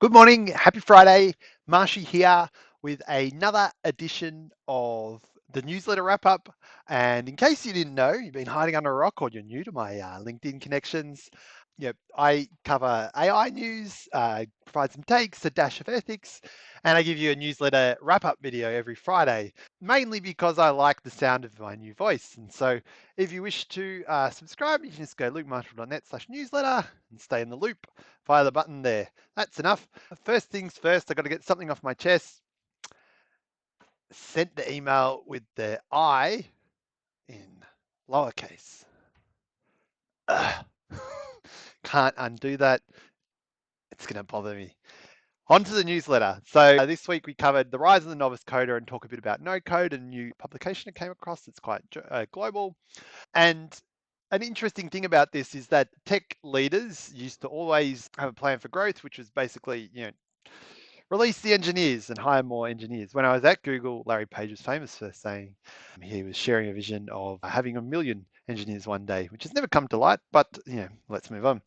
Good morning, happy Friday. Marshy here with another edition of the newsletter wrap up. And in case you didn't know, you've been hiding under a rock or you're new to my LinkedIn connections, I cover AI news, provide some takes, a dash of ethics, and I give you a newsletter wrap up video every Friday, mainly because I like the sound of my new voice. And so if you wish to subscribe, you can just go lukemarshall.net/newsletter and stay in the loop via the button there. That's enough. First things first, I got to get something off my chest. Sent the email with the I in lowercase. Ugh. Can't undo that. It's going to bother me. On to the newsletter. So this week we covered the rise of the novice coder and talk a bit about no code, a new publication that came across that's quite global. And an interesting thing about this is that tech leaders used to always have a plan for growth, which was basically, release the engineers and hire more engineers. When I was at Google, Larry Page was famous for saying he was sharing a vision of having 1 million engineers one day, which has never come to light, but let's move on.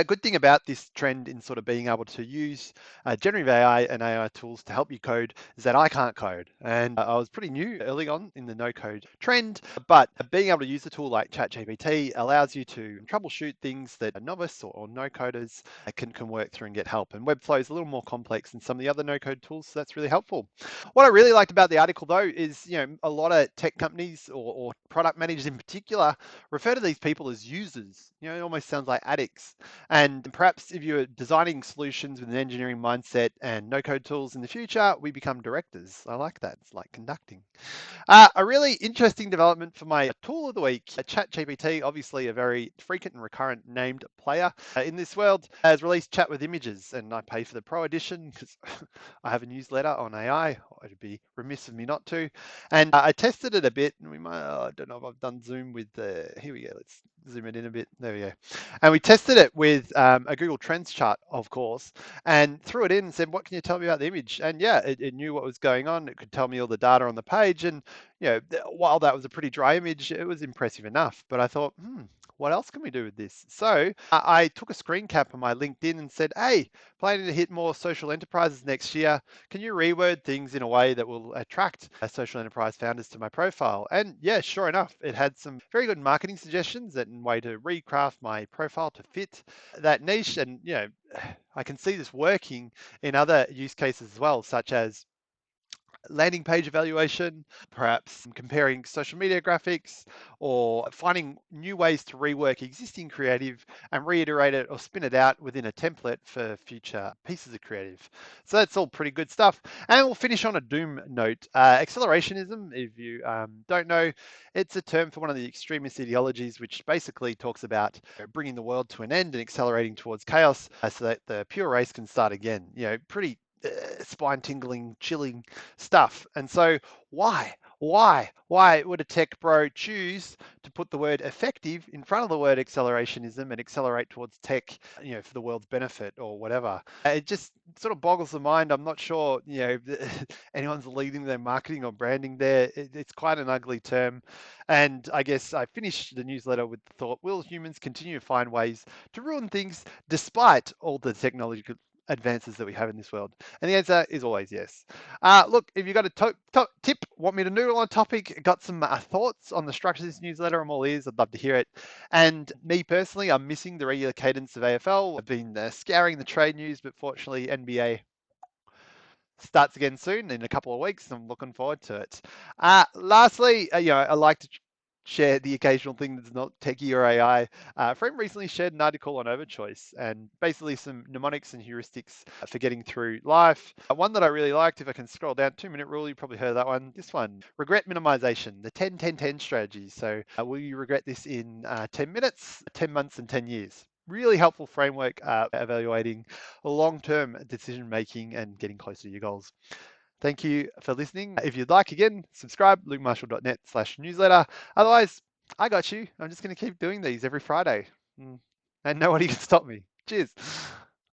Good thing about this trend in sort of being able to use generative AI and AI tools to help you code is that I can't code. And I was pretty new early on in the no code trend, but being able to use a tool like Chat GPT allows you to troubleshoot things that a novice or no coders can work through and get help. And Webflow is a little more complex than some of the other no code tools, so that's really helpful. What I really liked about the article though is, a lot of tech companies or product managers in particular refer to these people as users. It almost sounds like addicts. And perhaps if you're designing solutions with an engineering mindset and no code tools in the future, we become directors. I like that. It's like conducting. A really interesting development for my tool of the week, Chat GPT, obviously a very frequent and recurrent named player in this world, has released Chat with Images, and I pay for the Pro Edition because I have a newsletter on AI. It'd be remiss of me not to. And I tested it a bit, and I don't know if I've done Zoom with here we go. Let's zoom it in a bit. There we go. And we tested it with a Google Trends chart, of course, and threw it in and said, what can you tell me about the image? And yeah, it knew what was going on. It could tell me all the data on the page. And while that was a pretty dry image, it was impressive enough. But I thought, what else can we do with this? So I took a screen cap on my LinkedIn and said, hey, planning to hit more social enterprises next year. Can you reword things in a way that will attract social enterprise founders to my profile? And yeah, sure enough, it had some very good marketing suggestions and way to recraft my profile to fit that niche. And, I can see this working in other use cases as well, such as landing page evaluation, perhaps comparing social media graphics, or finding new ways to rework existing creative and reiterate it or spin it out within a template for future pieces of creative. So that's all pretty good stuff. And we'll finish on a doom note. Accelerationism, if you don't know, it's a term for one of the extremist ideologies, which basically talks about bringing the world to an end and accelerating towards chaos so that the pure race can start again. Pretty spine tingling, chilling stuff. And so why would a tech bro choose to put the word effective in front of the word accelerationism and accelerate towards tech, for the world's benefit or whatever? It just sort of boggles the mind. I'm not sure, anyone's leading their marketing or branding there. It's quite an ugly term. And I guess I finished the newsletter with the thought, will humans continue to find ways to ruin things despite all the technological advances that we have in this world? And the answer is always yes. Look, if you got a top tip, want me to noodle on a topic, got some thoughts on the structure of this newsletter, I'm all ears. I'd love to hear it. And me personally, I'm missing the regular cadence of AFL. I've been scouring the trade news, but fortunately, NBA starts again soon in a couple of weeks. I'm looking forward to it. Lastly, I like to share the occasional thing that's not techie or AI. A friend recently shared an article on overchoice and basically some mnemonics and heuristics for getting through life. One that I really liked, if I can scroll down, 2-minute rule, you probably heard that one. This one, regret minimization, the 10-10-10 strategy. So will you regret this in 10 minutes, 10 months, and 10 years? Really helpful framework evaluating long-term decision making and getting closer to your goals. Thank you for listening. If you'd like, again, subscribe, lukemarshall.net/newsletter. Otherwise, I got you. I'm just going to keep doing these every Friday. And nobody can stop me. Cheers.